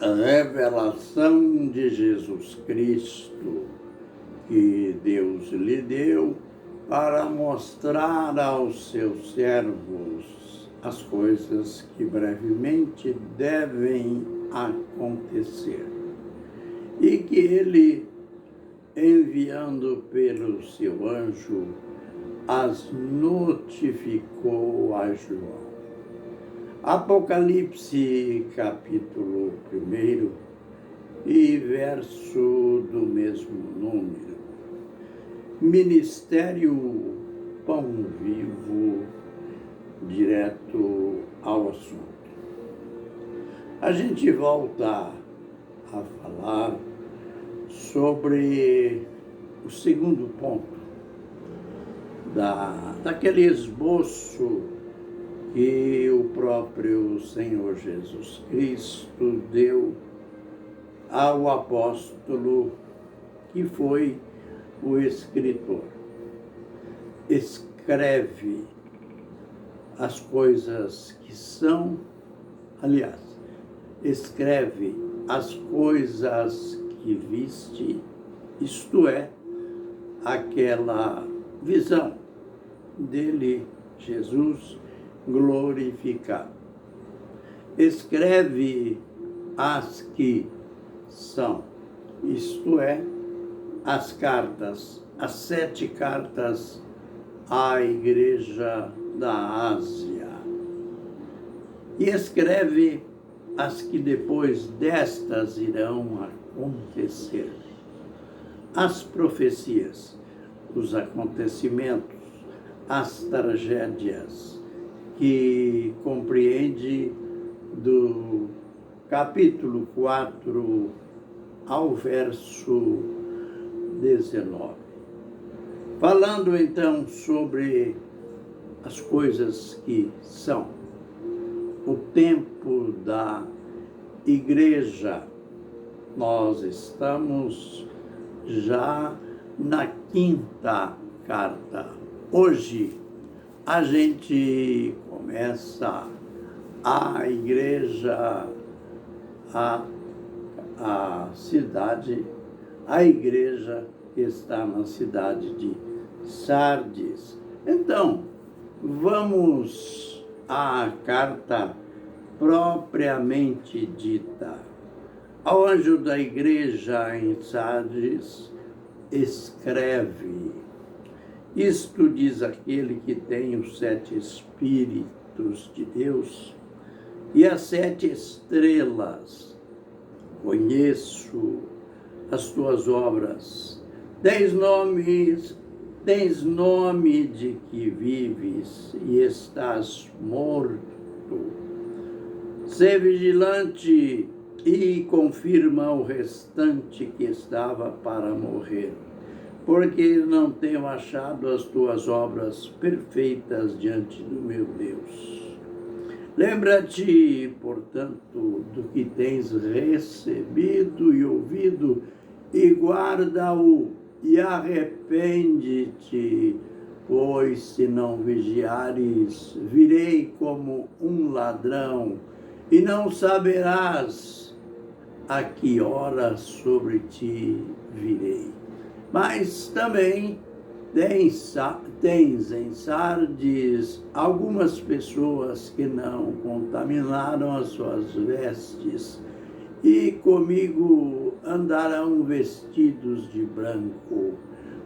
A revelação de Jesus Cristo que Deus lhe deu para mostrar aos seus servos as coisas que brevemente devem acontecer. E que ele, enviando pelo seu anjo, as notificou a João. Apocalipse, capítulo 1 e verso do mesmo número. Ministério Pão Vivo, direto ao assunto. A gente volta a falar sobre o segundo ponto daquele esboço que o próprio Senhor Jesus Cristo deu ao apóstolo que foi o escritor. Escreve as coisas que são, aliás, escreve as coisas que viste, isto é, aquela visão dele, Jesus, glorificado. Escreve as que são, isto é, as cartas, as 7 cartas à Igreja da Ásia. E escreve as que depois destas irão acontecer. As profecias, os acontecimentos, as tragédias, que compreende do capítulo 4 ao verso 19. Falando então sobre as coisas que são. O tempo da igreja, nós estamos já na 5ª carta. Hoje a gente começa a igreja, a cidade, a igreja que está na cidade de Sardes. Então, vamos à carta propriamente dita. Ao anjo da igreja em Sardes, escreve: isto diz aquele que tem os 7 Espíritos de Deus e as 7 estrelas. Conheço as tuas obras. Tens nome de que vives e estás morto. Sê vigilante e confirma o restante que estava para morrer, porque não tenho achado as tuas obras perfeitas diante do meu Deus. Lembra-te, portanto, do que tens recebido e ouvido, e guarda-o, e arrepende-te, pois se não vigiares, virei como um ladrão, e não saberás a que hora sobre ti virei. Mas também tens em Sardes algumas pessoas que não contaminaram as suas vestes, e comigo andarão vestidos de branco,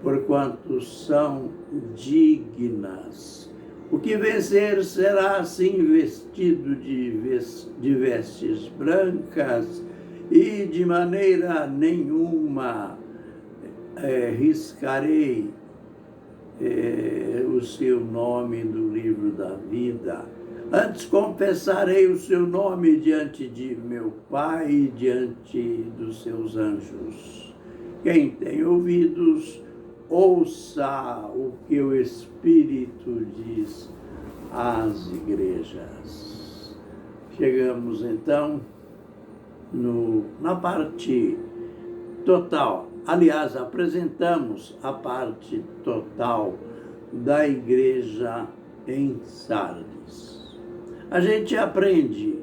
porquanto são dignas. O que vencer será assim vestido de vestes brancas, e de maneira nenhuma riscarei o seu nome do livro da vida. Antes confessarei o seu nome diante de meu Pai e diante dos seus anjos. Quem tem ouvidos, ouça o que o Espírito diz às igrejas. Chegamos então na parte total. Aliás, apresentamos a parte total da igreja em Sardes. A gente aprende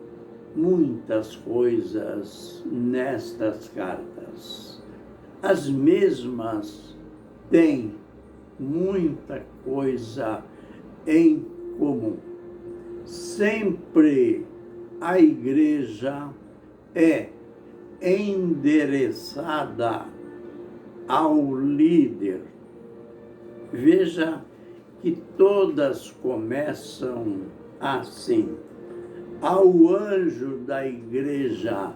muitas coisas nestas cartas. As mesmas têm muita coisa em comum. Sempre a igreja é endereçada ao líder. Veja que todas começam assim: ao anjo da igreja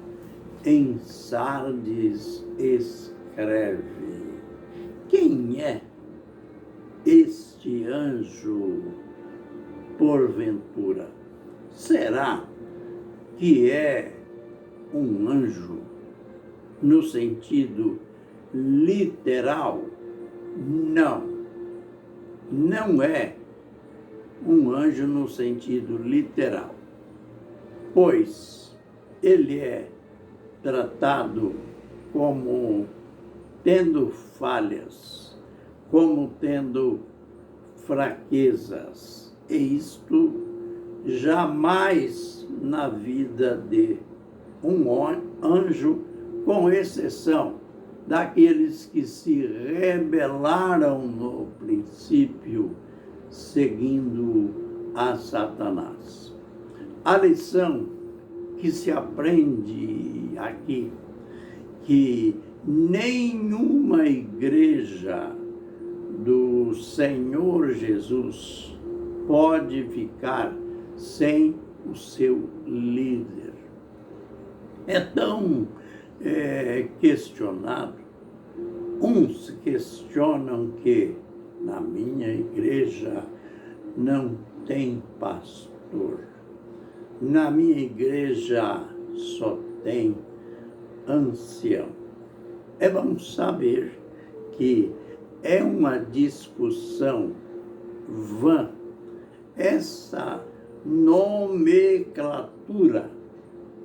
em Sardes escreve. Quem é este anjo, porventura? Será que é um anjo no sentido literal? Não, não é um anjo no sentido literal, pois ele é tratado como tendo falhas, como tendo fraquezas, e isto jamais na vida de um anjo, com exceção daqueles que se rebelaram no princípio, seguindo a Satanás. A lição que se aprende aqui, que nenhuma igreja do Senhor Jesus pode ficar sem o seu líder. É tão questionado. Uns questionam que na minha igreja não tem pastor. Na minha igreja só tem ancião. Vamos saber que é uma discussão vã essa nomenclatura,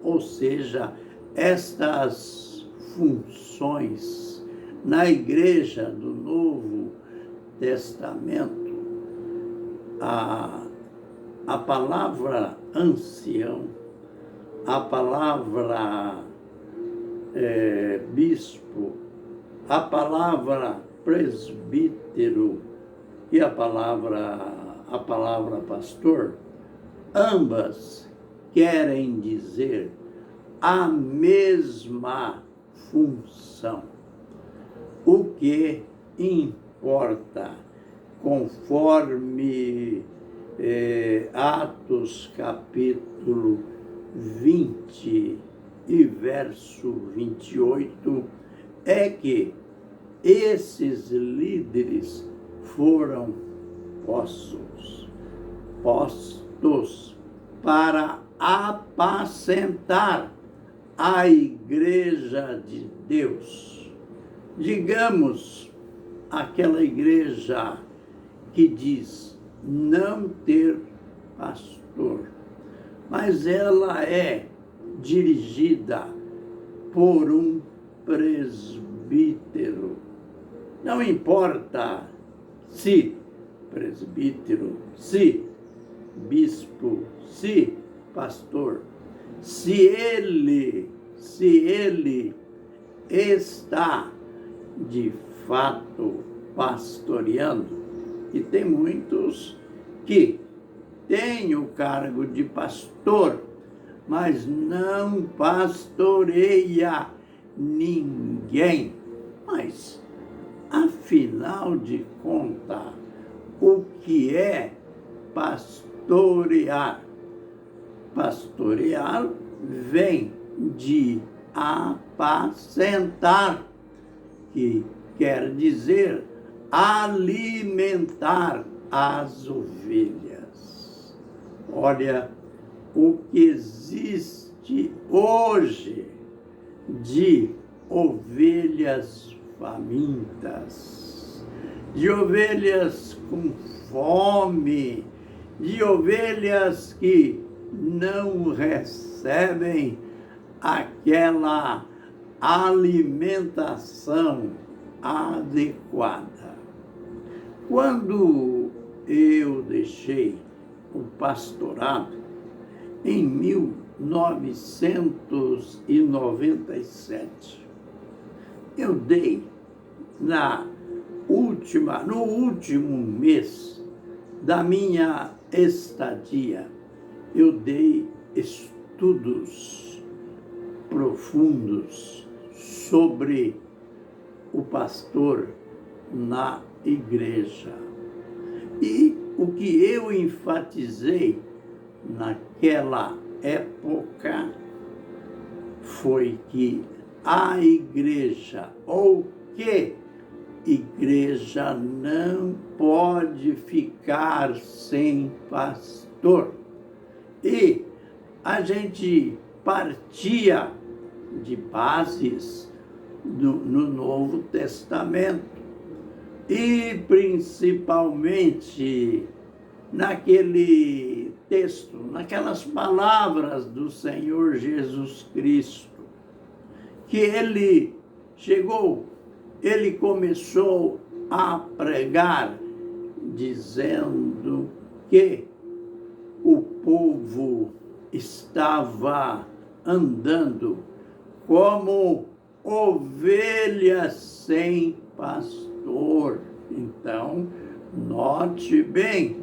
ou seja, estas funções na igreja do Novo Testamento. A palavra ancião, a palavra bispo, a palavra presbítero e a palavra pastor, ambas querem dizer a mesma função. O que importa, conforme Atos capítulo 20 e verso 28, é que esses líderes foram postos para apacentar a igreja de Deus. Digamos, aquela igreja que diz não ter pastor, mas ela é dirigida por um presbítero. Não importa se presbítero, se bispo, se pastor, se ele está de fato pastoreando. E tem muitos que têm o cargo de pastor, mas não pastoreia ninguém. Mas, afinal de contas, o que é pastorear? Pastorear vem de apacentar, que quer dizer alimentar as ovelhas. Olha o que existe hoje de ovelhas famintas, de ovelhas com fome, de ovelhas que não recebem aquela alimentação adequada. Quando eu deixei o pastorado, em 1997. Eu dei no último mês da minha estadia, eu dei estudos profundos sobre o pastor na igreja. E o que eu enfatizei naquela época foi que a igreja, ou que igreja não pode ficar sem pastor. E a gente partia de bases no Novo Testamento, e principalmente naquele texto, naquelas palavras do Senhor Jesus Cristo, que ele começou a pregar, dizendo que o povo estava andando como ovelhas sem pastor. Então, note bem,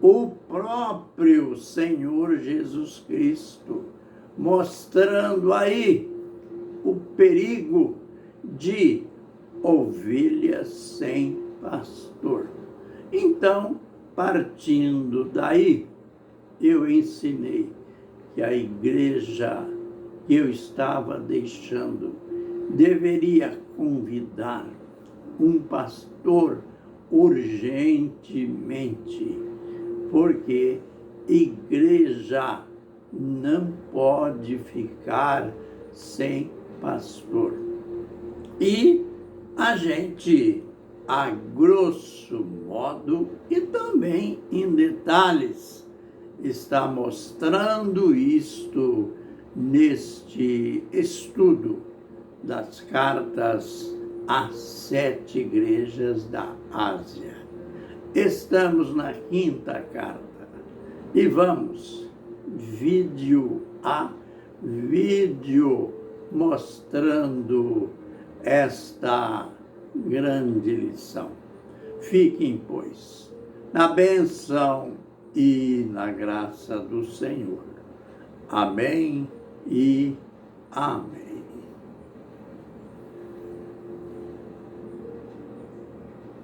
o próprio Senhor Jesus Cristo mostrando aí o perigo de ovelhas sem pastor. Então, partindo daí, eu ensinei que a igreja que eu estava deixando deveria convidar um pastor urgentemente, porque igreja não pode ficar sem pastor. E a gente, a grosso modo e também em detalhes, está mostrando isto neste estudo das cartas às 7 igrejas da Ásia. Estamos na 5ª carta e vamos, vídeo a vídeo, mostrando esta grande lição. Fiquem, pois, na bênção e na graça do Senhor. Amém e amém.